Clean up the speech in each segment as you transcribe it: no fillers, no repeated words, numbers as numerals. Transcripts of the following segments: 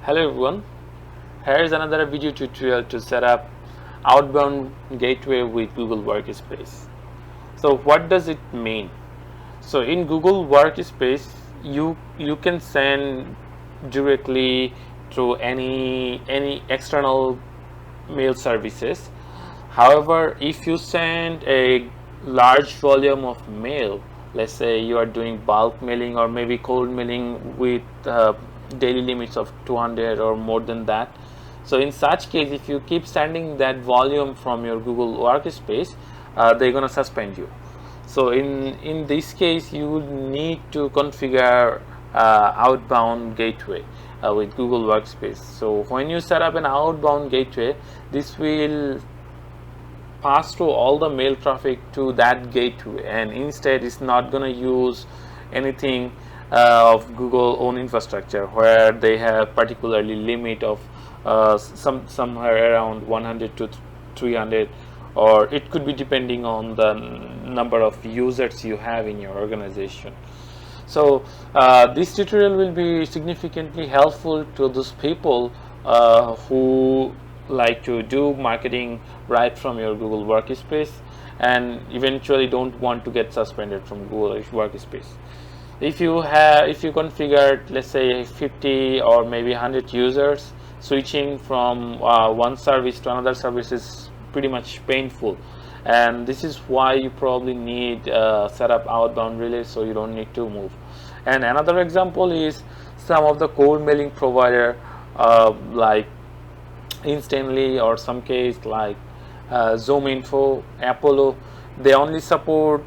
Hello everyone, here is another video tutorial to set up Outbound gateway with Google Workspace. So what does it mean? So in Google Workspace you can send directly through any external mail services. However, if you send a large volume of mail, let's say you are doing bulk mailing or maybe cold mailing with daily limits of 200 or more than that, so in such case, if you keep sending that volume from your Google Workspace, they're gonna suspend you. So in this case, you would need to configure outbound gateway with Google Workspace. So when you set up an outbound gateway, this will pass through all the mail traffic to that gateway, and instead it's not going to use anything of Google own infrastructure, where they have particularly limit of somewhere around 100 to 300, or it could be depending on the number of users you have in your organization. So this tutorial will be significantly helpful to those people who like to do marketing right from your Google Workspace and eventually don't want to get suspended from Google Workspace. If you configured, let's say 50 or maybe 100 users, switching from one service to another service is pretty much painful, and this is why you probably need set up outbound relay, so you don't need to move. And another example is some of the cold mailing provider like Instantly, or some case like Zoho, Apollo. They only support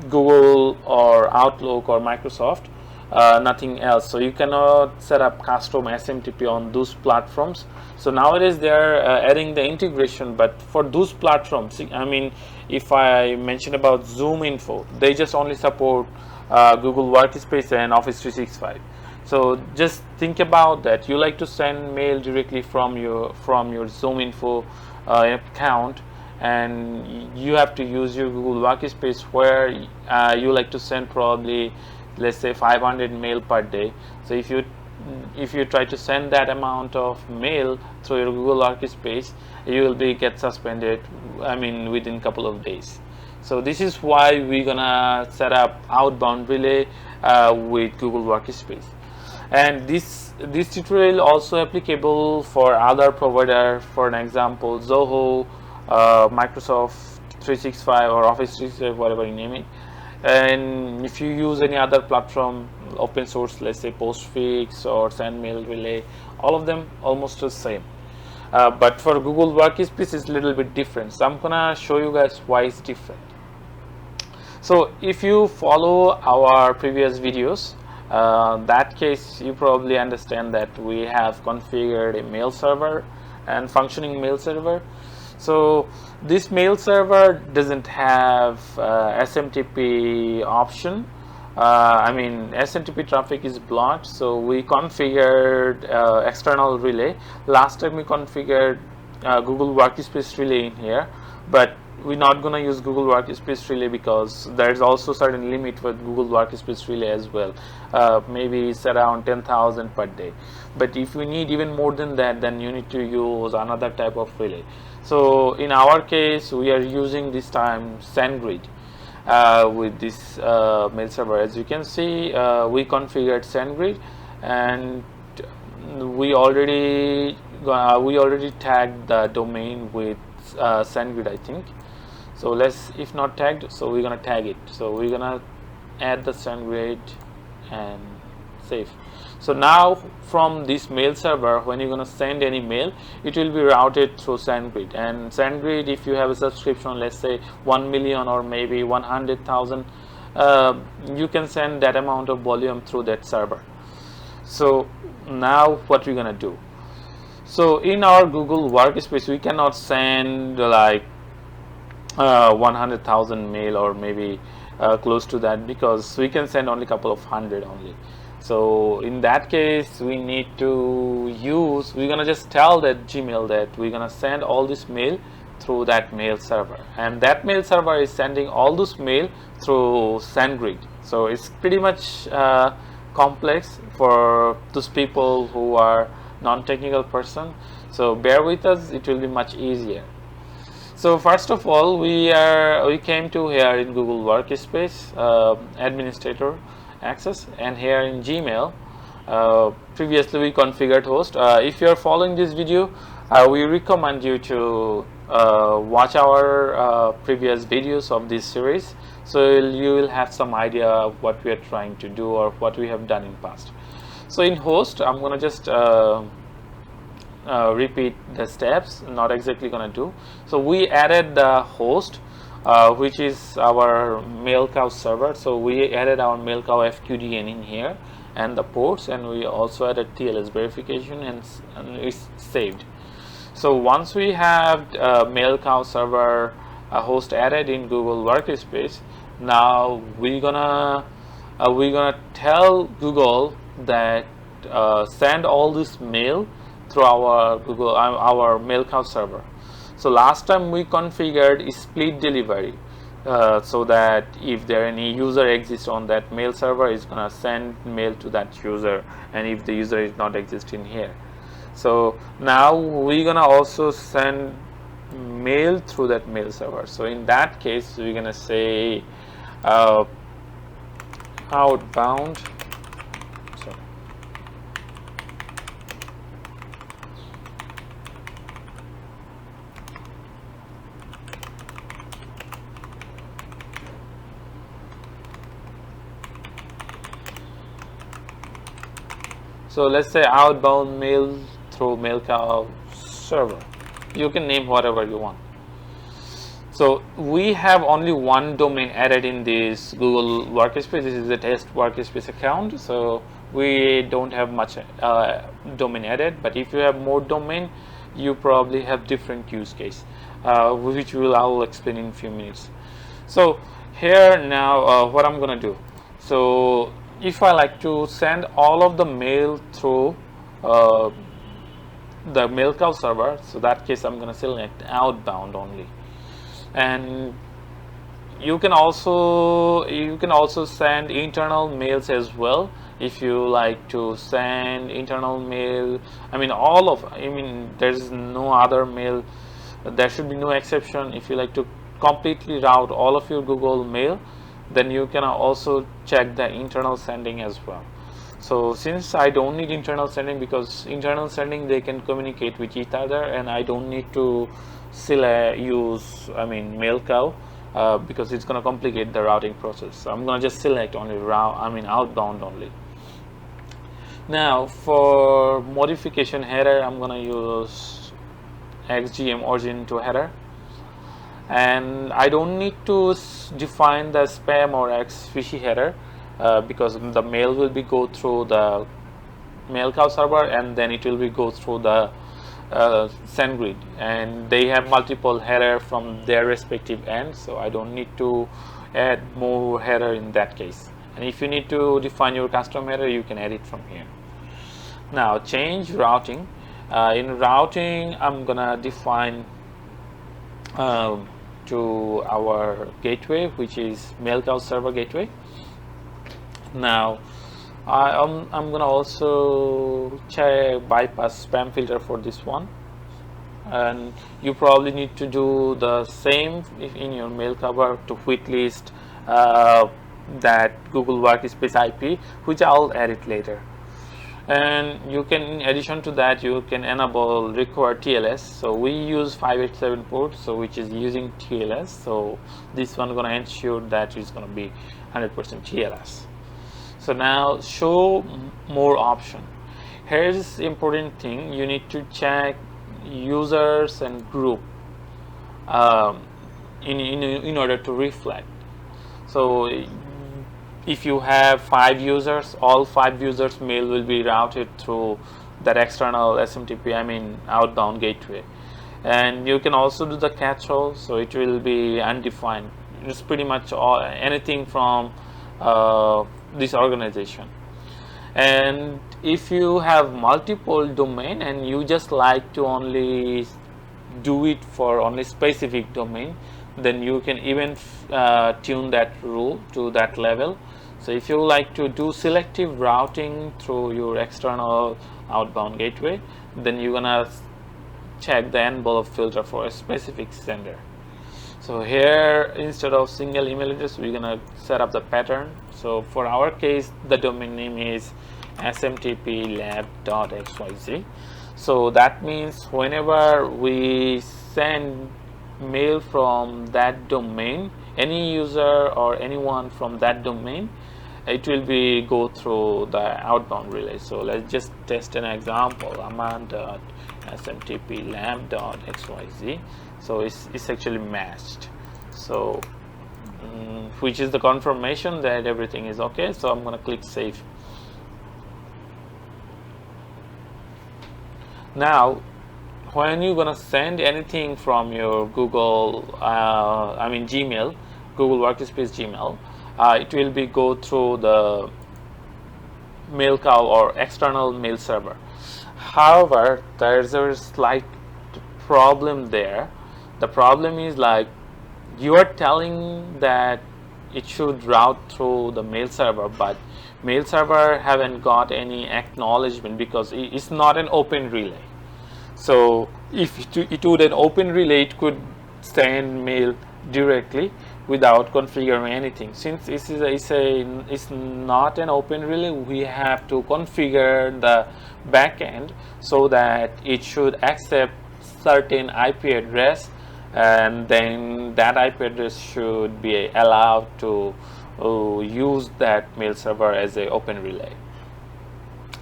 Google or Outlook or Microsoft, nothing else. So you cannot set up custom SMTP on those platforms. So nowadays they are adding the integration, but for those platforms, I mean, if I mention about Zoho, they just only support Google Workspace and Office 365. So just think about that. You like to send mail directly from your Zoho account, and you have to use your Google Workspace, where you like to send probably, let's say, 500 mail per day. So if you try to send that amount of mail through your Google Workspace, you will get suspended, I mean, within a couple of days. So this is why we're gonna set up outbound relay with Google Workspace. And this tutorial also applicable for other provider, for an example Zoho, Microsoft 365 or Office 365, whatever you name it. And if you use any other platform, open source, let's say Postfix or SendMail Relay, all of them almost the same. But for Google Workspace it's a little bit different. So I'm gonna show you guys why it's different. So if you follow our previous videos, that case you probably understand that we have configured a mail server and functioning mail server. So this mail server doesn't have SMTP option. I mean, SMTP traffic is blocked, so we configured external relay. Last time we configured Google Workspace relay in here, but we're not going to use Google Workspace relay because there's also certain limit with Google Workspace relay as well. Maybe it's around 10,000 per day. But if you need even more than that, then you need to use another type of relay. So in our case, we are using this time SendGrid with this mail server. As you can see, we configured SendGrid, and we already tagged the domain with SendGrid, I think. So let's, if not tagged, so we're gonna tag it. So we're gonna add the SendGrid and save. So now from this mail server, when you're gonna send any mail, it will be routed through SendGrid. And SendGrid, if you have a subscription, let's say 1 million or maybe 100,000, you can send that amount of volume through that server. So now what we're gonna do? So in our Google Workspace, we cannot send like 100,000 mail or maybe close to that, because we can send only a couple of hundred only. So in that case, we need to use, we're gonna just tell that Gmail that we're gonna send all this mail through that mail server, and that mail server is sending all this mail through SendGrid. So it's pretty much complex for those people who are non-technical person. So bear with us, it will be much easier. So first of all, we came to here in Google Workspace, administrator access, and here in Gmail, previously we configured host. If you are following this video, we recommend you to watch our previous videos of this series, so you will have some idea of what we are trying to do or what we have done in past. So in host, I'm gonna just repeat the steps, not exactly gonna do. So we added the host, which is our MailCow server. So we added our MailCow FQDN in here and the ports, and we also added TLS verification, and it's saved. So once we have MailCow server host added in Google Workspace, now we're gonna tell Google that send all this mail through our MailCow server. So last time we configured split delivery, so that if there any user exists on that mail server, is gonna send mail to that user, and if the user is not existing here. So now we're gonna also send mail through that mail server. So in that case, we're gonna say outbound. Sorry. So let's say outbound mail through MailCow server. You can name whatever you want. So we have only one domain added in this Google Workspace. This is a test Workspace account, so we don't have much domain added. But if you have more domain, you probably have different use case, which I will explain in a few minutes. So here now, what I'm gonna do. So if I like to send all of the mail through the MailCow server, so that case I'm gonna select outbound only. And you can also send internal mails as well. If you like to send internal mail, there's no other mail, there should be no exception. If you like to completely route all of your Google Mail, then you can also check the internal sending as well. So since I don't need internal sending, because internal sending they can communicate with each other, and I don't need to use MailCow because it's going to complicate the routing process. So I'm going to just select only outbound only. Now for modification header, I'm going to use XGM origin to header, and I don't need to define the spam or fishy header because the mail will be go through the MailCow server, and then it will be go through the SendGrid, and they have multiple header from their respective ends, so I don't need to add more header in that case. And if you need to define your custom header, you can add it from here. Now change routing. In routing, I'm gonna define to our gateway, which is MailCow server gateway. Now I'm gonna also bypass spam filter for this one, and you probably need to do the same in your mail cover to whitelist that Google Workspace IP, which I'll add it later. And you can, in addition to that, you can enable require TLS. So we use 587 port, so which is using TLS. So this one gonna ensure that it's gonna be 100% TLS. So now show more option. Here's important thing, you need to check users and group in order to reflect. So if you have 5 users, all 5 users mail will be routed through that external SMTP, outbound gateway. And you can also do the catch-all, so it will be undefined. It's pretty much anything from this organization. And if you have multiple domain and you just like to only do it for only specific domain, then you can even tune that rule to that level. So if you like to do selective routing through your external outbound gateway, then you're gonna check the envelope filter for a specific sender. So here, instead of single email address, we're gonna set up the pattern. So for our case, the domain name is SMTP lab.xyz. So that means whenever we send mail from that domain, any user or anyone from that domain, it will be go through the outbound relay. So let's just test an example. Aman.smtp lab.xyz. So it's actually matched. So which is the confirmation that everything is okay. So I'm going to click save. Now when you're going to send anything from your Google Gmail, Google Workspace Gmail, it will be go through the MailCow or external mail server. However, there's a slight problem there. The problem is, like, you are telling that it should route through the mail server, but mail server haven't got any acknowledgement because it's not an open relay. So if it would an open relay, it could send mail directly without configuring anything. Since it's not an open relay, we have to configure the backend so that it should accept certain IP address, and then that IP address should be allowed to use that mail server as an open relay.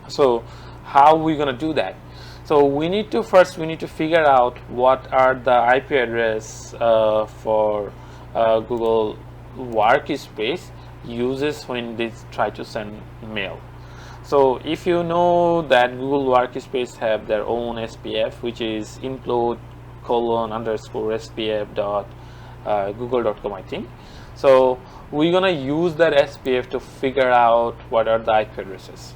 So how are we going to do that? So we need to figure out what are the IP address for Google Workspace uses when they try to send mail. So if you know that Google Workspace have their own SPF, which is implode:/spf.google.com, I think. So we're gonna use that SPF to figure out what are the IP addresses.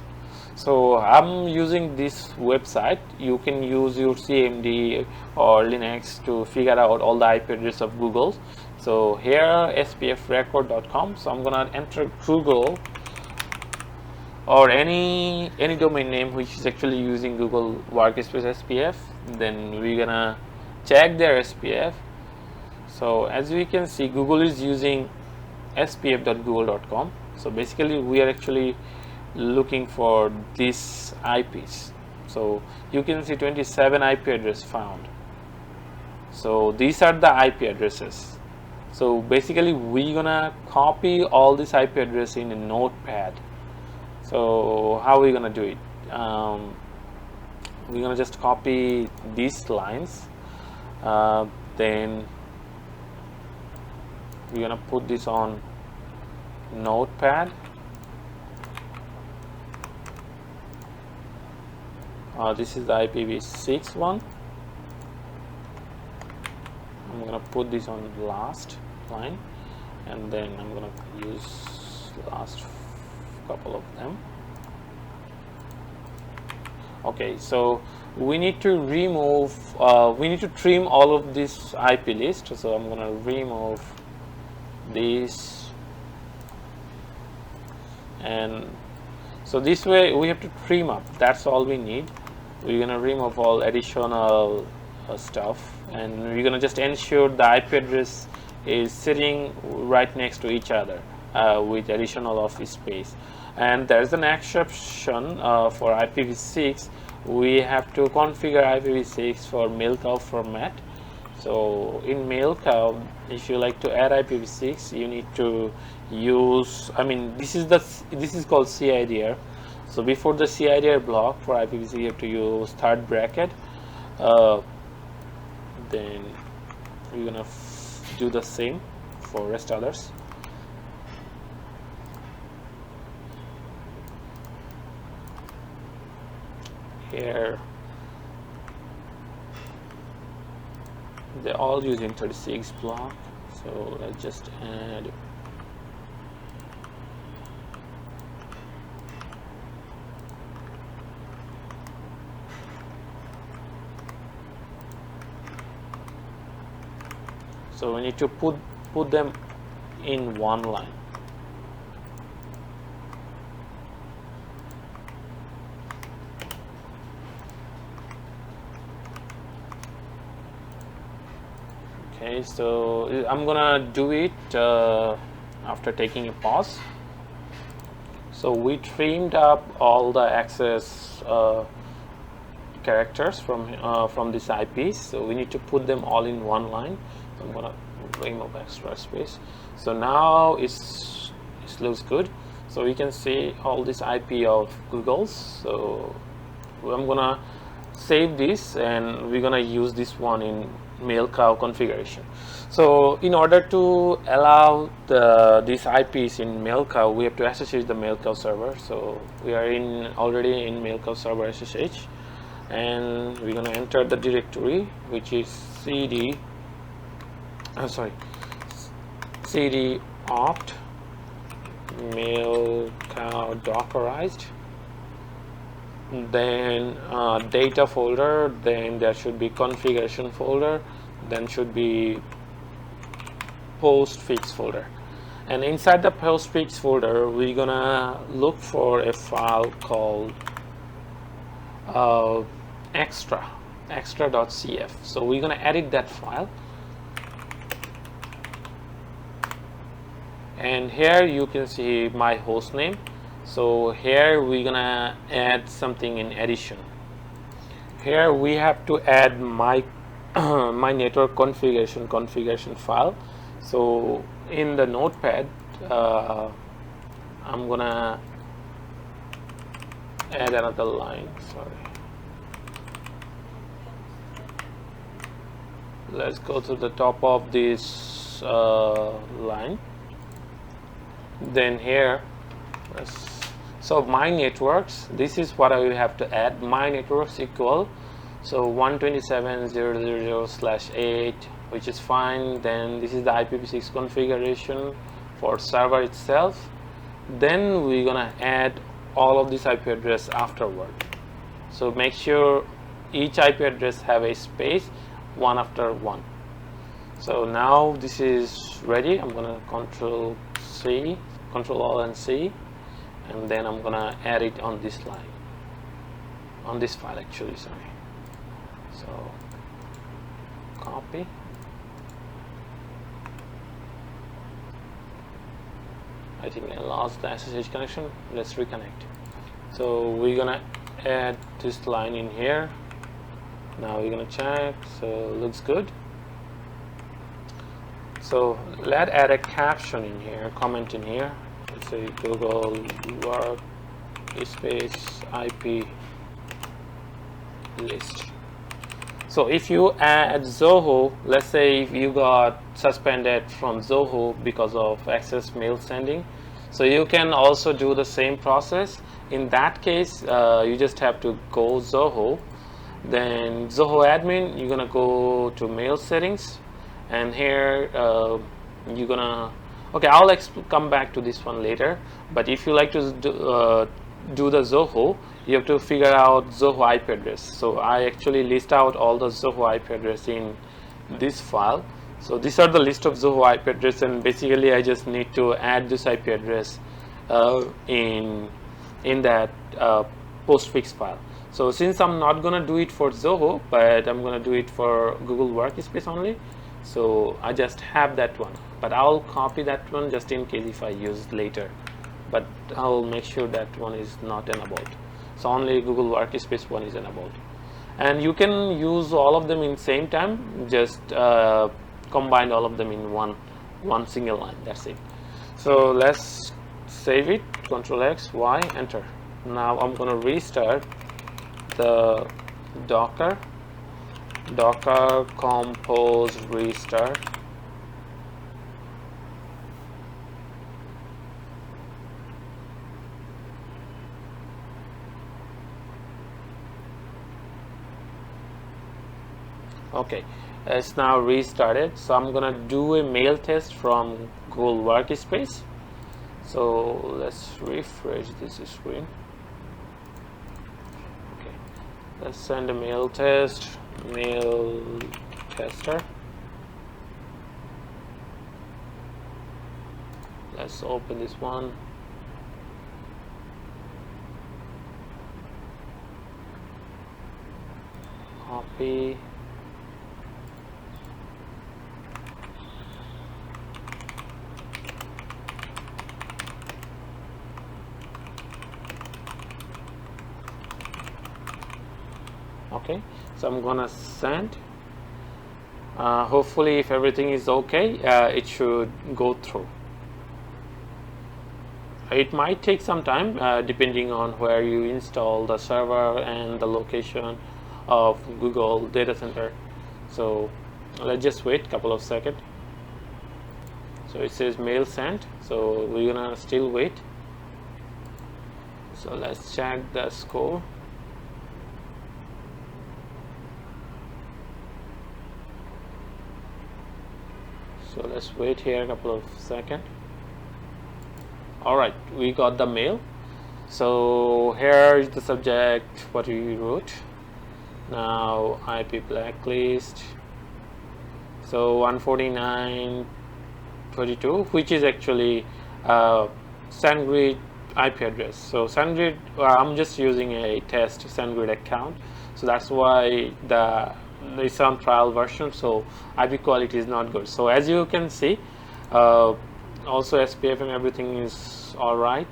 So I'm using this website. You can use your CMD or Linux to figure out all the IP address of Google. So here spfrecord.com. So I'm gonna enter Google or any domain name which is actually using Google Workspace SPF. Then we're gonna check their SPF. So as we can see, Google is using spf.google.com. So basically we are actually looking for these IPs. So you can see 27 IP address found. So these are the IP addresses. So basically we're gonna copy all this IP address in a notepad. So how are we gonna do it? We're gonna just copy these lines, then we're gonna put this on notepad. This is the IPv6 one. I'm gonna put this on the last line, and then I'm gonna use last couple of them. Okay, so we need to remove, we need to trim all of this IP list. So I'm gonna remove this, and so this way we have to trim up. That's all we need. We're gonna remove all additional stuff, and we're gonna just ensure the IP address is sitting right next to each other with additional of space. And there's an exception for IPv6. We have to configure IPv6 for MailCow format. So in MailCow, if you like to add IPv6, you need to use, this is called CIDR. So before the CIDR block for IPv6, you have to use third bracket. Then we're gonna do the same for rest others. Here they're all using 36 block, so let's just add so we need to put them in one line. Okay, so I'm gonna do it after taking a pause. So we trimmed up all the access characters from this IPs, so we need to put them all in one line. I'm gonna remove extra space. So now it looks good. So we can see all this IP of Google's. So I'm gonna save this, and we're gonna use this one in MailCow configuration. So in order to allow these IPs in MailCow, we have to SSH the MailCow server. So we are already in MailCow server SSH, and we're gonna enter the directory, which is cd opt MailCow dockerized, then data folder, then there should be configuration folder, then should be postfix folder, and inside the postfix folder we're gonna look for a file called extra.cf. so we're gonna edit that file, and here you can see my host name. So here we're gonna add something in addition. Here we have to add my my network configuration file. So in the notepad, I'm gonna add another line. Sorry. Let's go to the top of this line. Then here, so my networks, this is what I will have to add. My networks equal, so 127.0.0.0/8, which is fine. Then this is the IPv6 configuration for server itself. Then we're gonna add all of this IP address afterward. So make sure each IP address have a space one after one. So now this is ready. I'm gonna Control Alt and C, and then I'm gonna add it on this line, on this file actually, sorry. So copy, I think I lost the SSH connection. Let's reconnect. So we're gonna add this line in here. Now we're gonna check. So looks good. So let's add a caption in here, comment in here. Let's say Google Workspace IP list. So if you add Zoho, let's say if you got suspended from Zoho because of excess mail sending, so you can also do the same process. In that case, you just have to go Zoho, then Zoho admin, you're gonna go to mail settings, and here you're gonna, okay, I'll come back to this one later, but if you like to do the Zoho, you have to figure out Zoho IP address. So I actually list out all the Zoho IP address in this file. So these are the list of Zoho IP address, and basically I just need to add this IP address in that postfix file. So since I'm not gonna do it for Zoho, but I'm gonna do it for Google Workspace only, so I just have that one, but I'll copy that one just in case if I use it later, but I'll make sure that one is not enabled. So only Google Workspace one is enabled, and you can use all of them in same time, just combine all of them in one single line. That's it. So let's save it, Control X, Y, enter. Now I'm gonna restart the docker compose restart. Okay, it's now restarted. So I'm gonna do a mail test from Google Workspace. So let's refresh this screen. Okay, let's send a mail test, mail tester. Let's open this one. Copy. Okay, so I'm gonna send. Hopefully if everything is okay, it should go through. It might take some time depending on where you install the server and the location of Google data center. So let's just wait a couple of seconds. So it says mail sent, so we're gonna still wait. So let's check the score. So let's wait here a couple of seconds. Alright, we got the mail. So here is the subject, what we wrote. Now IP blacklist. So 149.22, which is actually SendGrid IP address. So SendGrid, I'm just using a test SendGrid account. So that's why it's on trial version, so IP quality is not good. So as you can see, also SPF and everything is all right.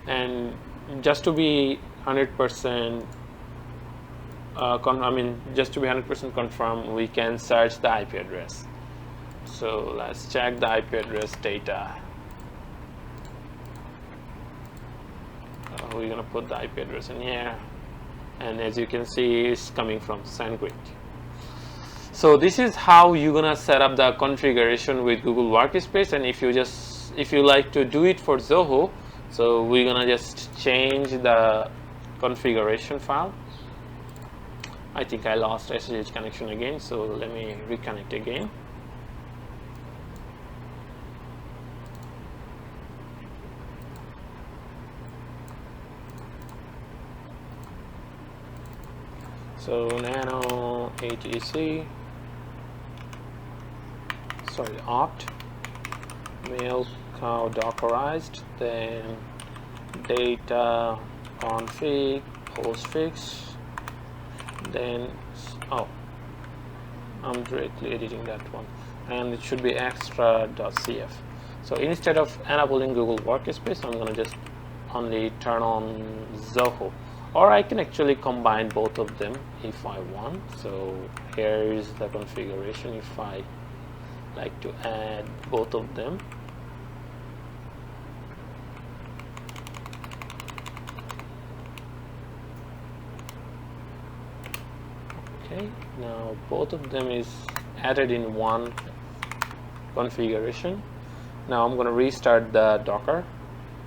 And just to be 100% just to be 100% confirmed, we can search the IP address. So let's check the IP address data. We're gonna put the IP address in here, and as you can see, it's coming from SendGrid. So this is how you're gonna set up the configuration with Google Workspace. And if you like to do it for Zoho, so we're gonna just change the configuration file. I think I lost SSH connection again, so let me reconnect again. So nano ATC, sorry, opt, MailCow dockerized, then data config postfix, then I'm directly editing that one, and it should be extra.cf. So instead of enabling Google Workspace, I'm gonna just only turn on Zoho, or I can actually combine both of them if I want. So here is the configuration if I like to add both of them. Okay, now both of them is added in one configuration. Now I'm going to restart the Docker.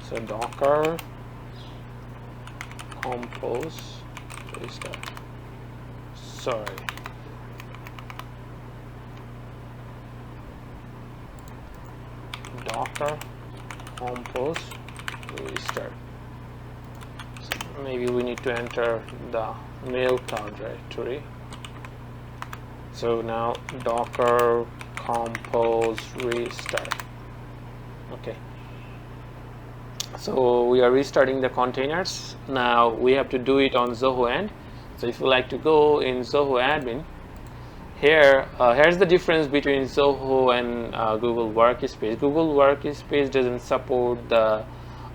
So Docker compose restart. Sorry. Docker compose restart. So maybe we need to enter the MailCow directory. So now Docker compose restart. Okay. So we are restarting the containers. Now we have to do it on Zoho end. So if you like to go in Zoho admin, here's the difference between Zoho and Google Workspace. Google Workspace doesn't support the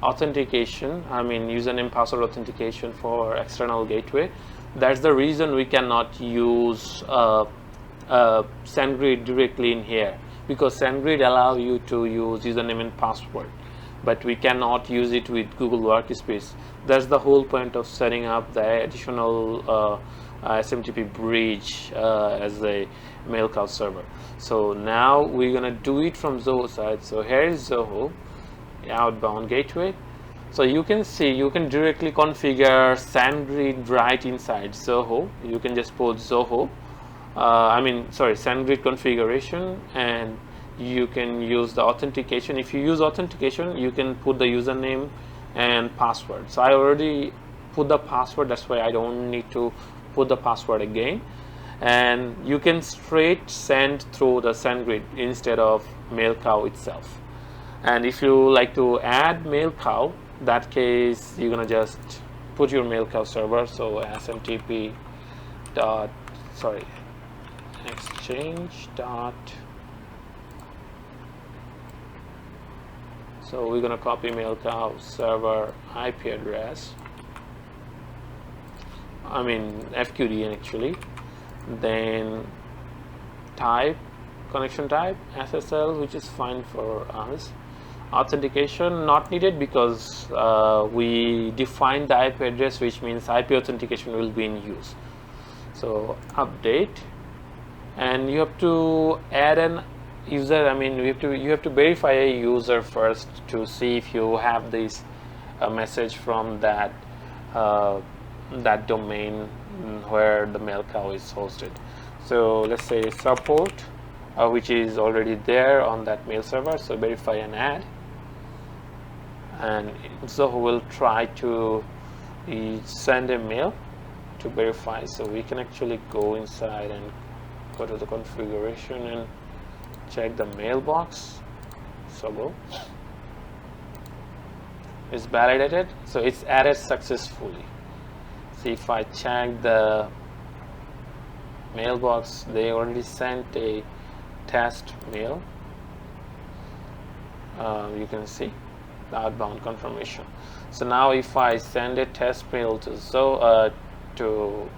authentication, username password authentication for external gateway. That's the reason we cannot use SendGrid directly in here, because SendGrid allow you to use username and password, but we cannot use it with Google Workspace. That's the whole point of setting up the additional SMTP bridge as a MailCow server. So now we're gonna do it from Zoho side. So here is Zoho outbound gateway. So you can see you can directly configure SendGrid right inside Zoho. You can just put Zoho, SendGrid configuration, and you can use the authentication. If you use authentication, you can put the username and password. So I already put the password, that's why I don't need to put the password again. And you can straight send through the SendGrid instead of MailCow itself. And if you like to add MailCow, that case you're gonna just put your MailCow server. So SMTP exchange dot. So we're gonna copy MailCow server IP address. FQDN actually. Then type, connection type SSL, which is fine for us. Authentication not needed because we defined the IP address, which means IP authentication will be in use. So update, and you have to add an user. You have to verify a user first to see if you have this message from that that domain where the MailCow is hosted. So let's say support, which is already there on that mail server. So verify and add, and Zoho will try to send a mail to verify. So we can actually go inside and go to the configuration and check the mailbox. So go. It's validated, so it's added successfully. See, if I check the mailbox, they already sent a test mail. You can see the outbound confirmation. So now if I send a test mail to to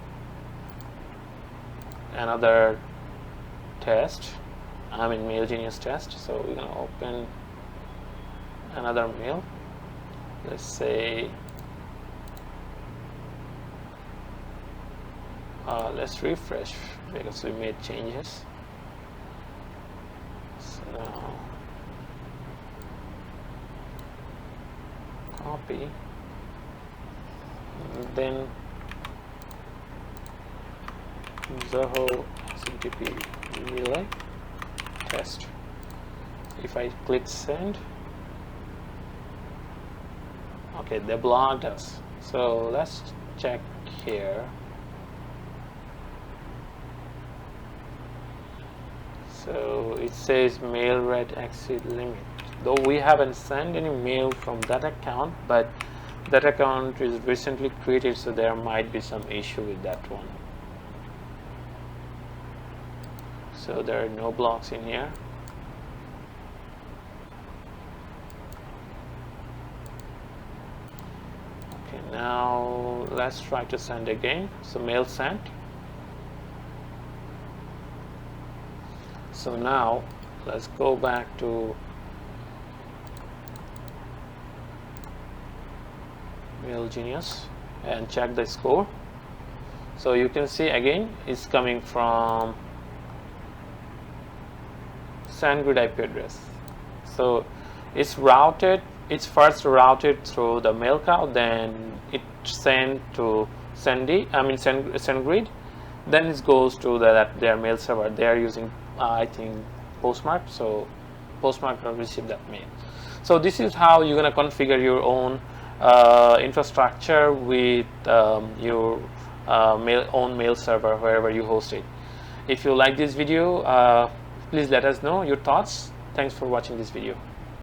another test, MailGenius test, so we're gonna open another mail. Let's say let's refresh because we made changes. So now copy, and then Zoho SMTP relay test. If I click send, okay, they blocked us. So let's check here. So it says mail rate exceed limit. Though we haven't sent any mail from that account, but that account is recently created, so there might be some issue with that one. So there are no blocks in here. Okay, now let's try to send again. So mail sent. So now let's go back to MailGenius and check the score. So you can see again it's coming from SendGrid IP address. So it's first routed through the MailCow, then it sent to SendGrid, then it goes to their mail server. They are using I think Postmark, so Postmark will receive that mail. So this is how you're gonna configure your own infrastructure with your own mail server wherever you host it. If you like this video, please let us know your thoughts. Thanks for watching this video.